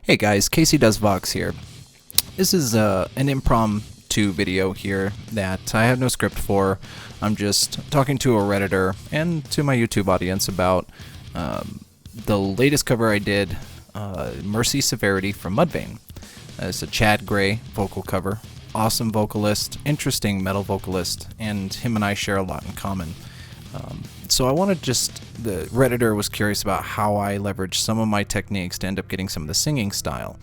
Hey guys, KCdoesVOX here. This is an impromptu video here that I have no script for. I'm just talking to a Redditor and to my YouTube audience about the latest cover I did, Mercy Severity from Mudvayne. It's a Chad Gray vocal cover. Awesome vocalist, interesting metal vocalist, and him and I share a lot in common. So I wanted the Redditor was curious about how I leverage some of my techniques to end up getting some of the singing style.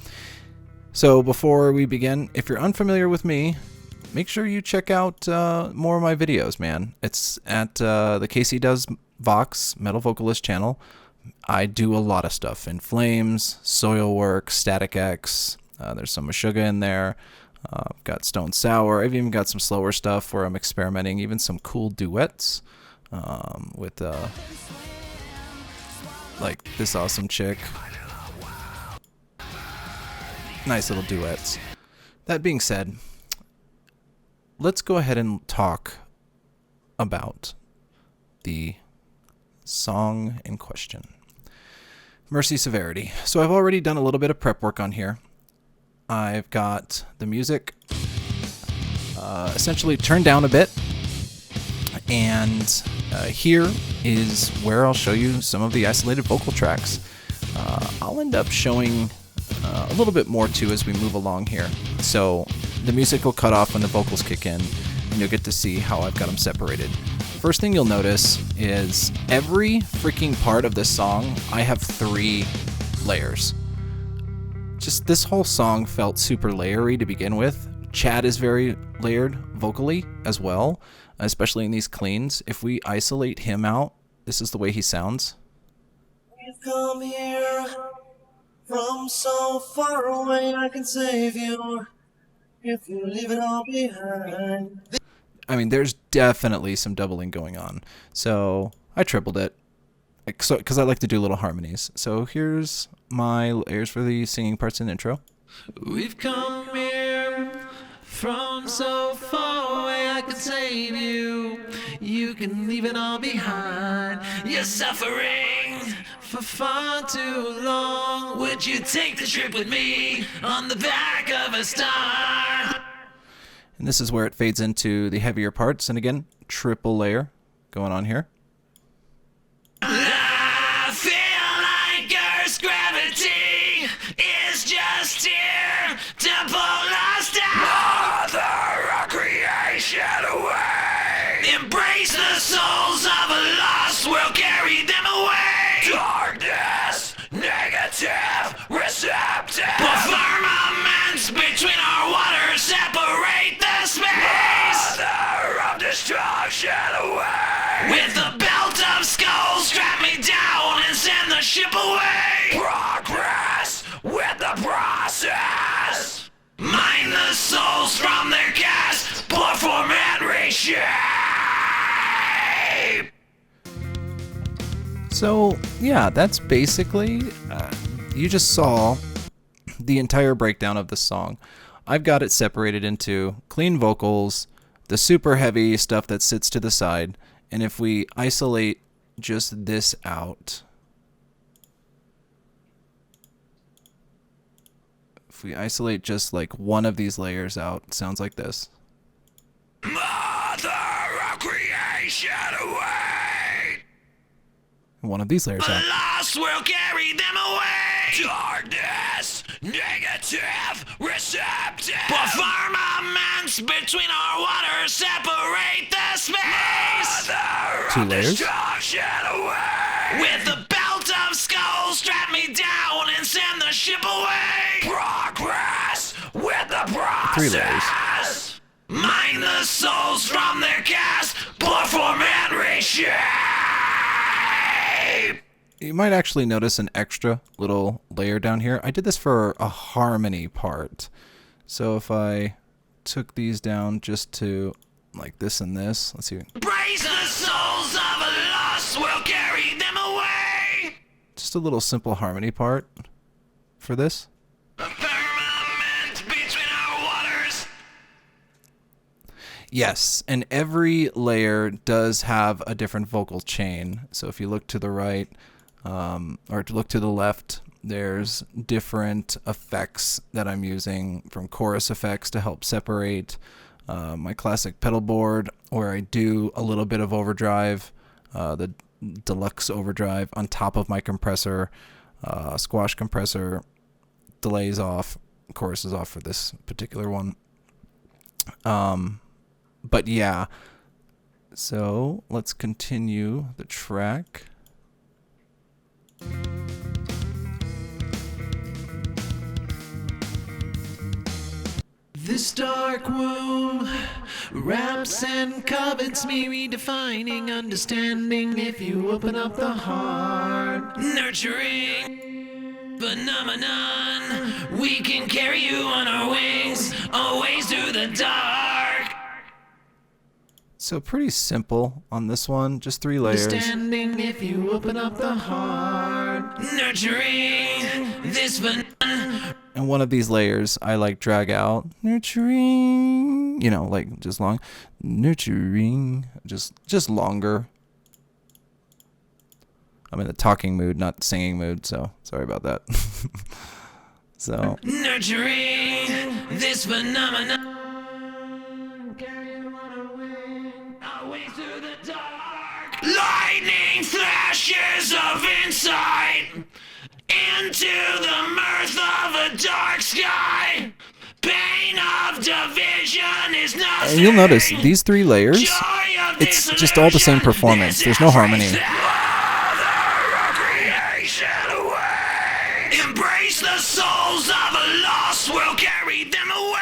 So before we begin, if you're unfamiliar with me, make sure you check out more of my videos, man. It's at the KCdoesVOX Metal Vocalist channel. I do a lot of stuff in Flames, Soilwork, Static X. There's some Meshuggah in there. I've got Stone Sour. I've even got some slower stuff where I'm experimenting, even some cool duets with like this awesome chick. Nice little duets. That being said, let's go ahead and talk about the song in question, Mercy Severity. So I've already done a little bit of prep work on here. I've got the music essentially turned down a bit, and here is where I'll show you some of the isolated vocal tracks. I'll end up showing a little bit more too as we move along here. So the music will cut off when the vocals kick in, and you'll get to see how I've got them separated. First thing you'll notice is every freaking part of this song, I have 3 layers. Just this whole song felt super layery to begin with. Chad is very layered vocally as well, especially in these cleans. If we isolate him out, this is the way he sounds. We've come here from so far away, I can save you if you leave it all behind. I mean, there's definitely some doubling going on. So I tripled it because I like to do little harmonies. So here's my layers for the singing parts in the intro. We've come here from so far away, I can save you. You can leave it all behind. You're suffering for far too long. Would you take the trip with me on the back of a star? And this is where it fades into the heavier parts. And again, triple layer going on here. I feel like Earth's gravity is just here to pull us down. Mother of creation away. Embrace the souls of a lost world, carry them away. Darkness, negative, receptive. Put firmaments between our waters, separate the space. Mother of destruction away. With a belt of skulls, strap me down and send the ship away. Progress with the process. Mine the souls from their cast, blood form and reshape. So yeah, that's basically, you just saw the entire breakdown of the song. I've got it separated into clean vocals, the super heavy stuff that sits to the side, and if we isolate just this out, if we isolate just like one of these layers out, it sounds like this. Mother of creation away. One of these layers The out. lost will carry them away. Darkness, negative, receptive. Put firmaments between our waters, separate the space. Mother 2 of layers. destruction away. With the belt of skulls, strap me down and send the ship away. Progress with the process. 3 layers. Mine the souls from their cast, blood form and reshape. You might actually notice an extra little layer down here. I did this for a harmony part. So if I took these down just to like this and this, let's see. Praise the souls of a lost will carry them away. Just a little simple harmony part for this. A firmament between our waters. Yes, and every layer does have a different vocal chain. So if you look to the right, or to look to the left, There's different effects that I'm using, from chorus effects to help separate my classic pedal board, where I do a little bit of overdrive, the deluxe overdrive on top of my compressor, squash compressor, delays off, chorus is off for this particular one. But yeah, so let's continue the track. This dark womb wraps and covets me, redefining understanding if you open up the heart. Nurturing phenomenon, we can carry you on our wings, always through the dark. So pretty simple on this one, just 3 layers. Understanding if you open up the heart. Nurturing this phenomenon. And one of these layers I like drag out, nurturing, you know, like just long, nurturing, just longer. I'm in the talking mood, not the singing mood, so sorry about that. So nurturing this phenomenon, carry you on a wing, away through the dark. Lightning flashes of insight into the mirth of a dark sky. Pain of division is nothing. and you'll notice these 3 layers, it's just all the same performance. There's no harmony. Embrace the souls of a lost, will carry them away.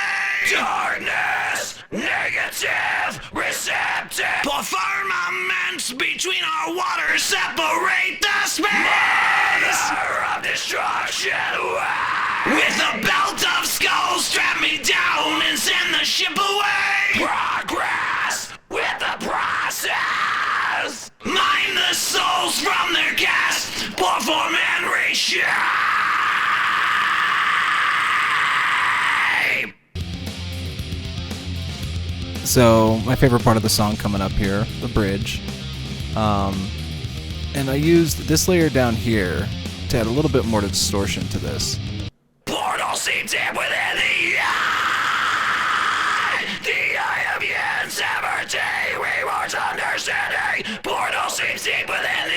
Darkness, negative, receptive. Pour firmaments between our waters, separate the space. Mother of destruction, with a belt of skulls, strap me down and send the ship away. Progress with the process. Mine the souls from their cast, pour form and reshape. So my favorite part of the song coming up here, the bridge. And I used this layer down here to add a little bit more distortion to this. Portal seems deep within the eye of yin, Severity, rewards understanding. Portal seems deep within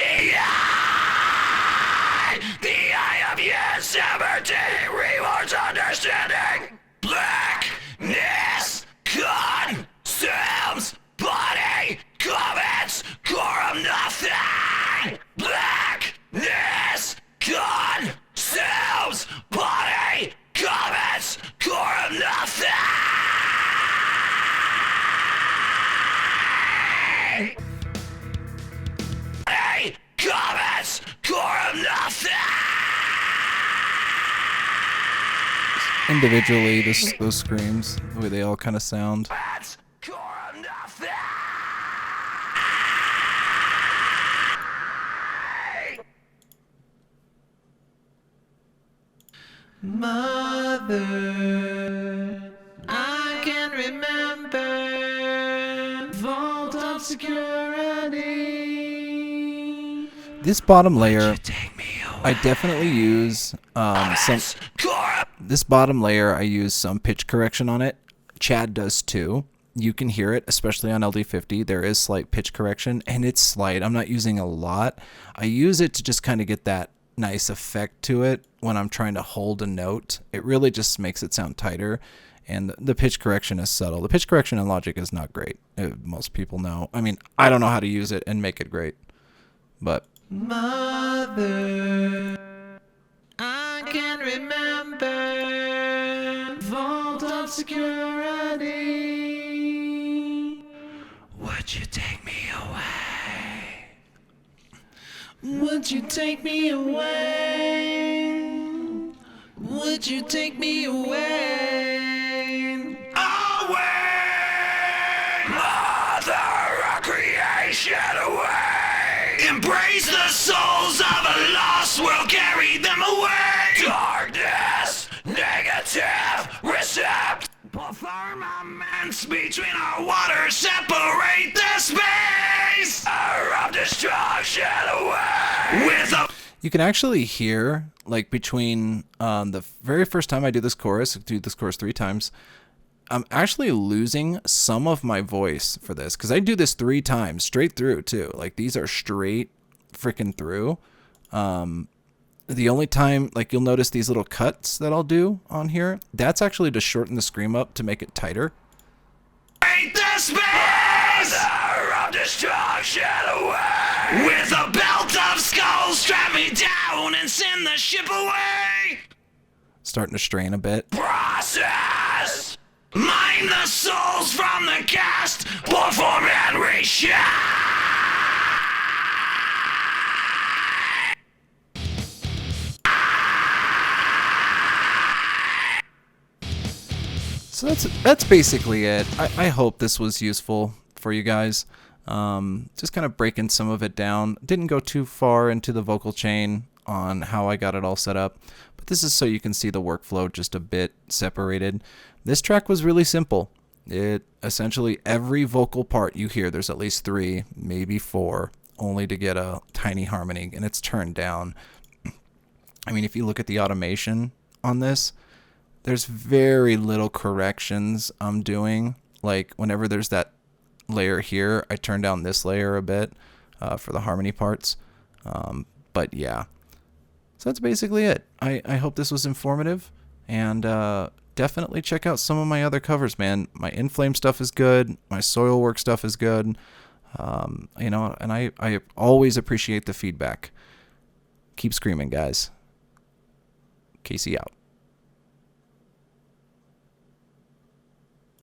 the eye of yin, Severity, rewards understanding. Blackness consumes body, comments, core of nothing. Blackness consumes body, comments, core of nothing. Body, comments, core of nothing. Individually, those screams, the way they all kind of sound. That's core of nothing. Mother, I can remember vault of security. This bottom layer, Take me away. I definitely use this bottom layer, I use some pitch correction on it. Chad does too. You can hear it, especially on LD50. There is slight pitch correction, and it's slight. I'm not using a lot. I use it to just kind of get that nice effect to it when I'm trying to hold a note. It really just makes it sound tighter, and the pitch correction is subtle. The pitch correction in Logic is not great. Most people know. I mean, I don't know how to use it and make it great, but Mother, I can remember vault of security. Would you take me away? Would you take me away? Would you take me away? Away! Mother of creation, away! Embrace the souls of a lost, will carry them away. Darkness, negative, receptive. Firmaments between our waters, separate the space. Of destruction away. With a You can actually hear, like, between the very first time I do this chorus 3 times, I'm actually losing some of my voice for this, because I do this 3 times straight through too. Like, these are straight freaking through. The only time, like, you'll notice these little cuts that I'll do on here, that's actually to shorten the scream up to make it tighter. Ain't the space of destruction away. With a belt of skulls, strap me down and send the ship away. Starting to strain a bit. Process. Mine the souls from the cast. Perform and reshine. So that's basically it. I hope this was useful for you guys. Just kind of breaking some of it down. Didn't go too far into the vocal chain on how I got it all set up, but this is so you can see the workflow just a bit separated. This track was really simple. It essentially, every vocal part you hear, there's at least 3, maybe 4, only to get a tiny harmony, and it's turned down. I mean, if you look at the automation on this, there's very little corrections I'm doing. Like, whenever there's that layer here, I turn down this layer a bit for the harmony parts. But yeah, so that's basically it. I hope this was informative, and definitely check out some of my other covers, man. My In-Flame stuff is good. My Soilwork stuff is good. You know, and I always appreciate the feedback. Keep screaming, guys. KC out.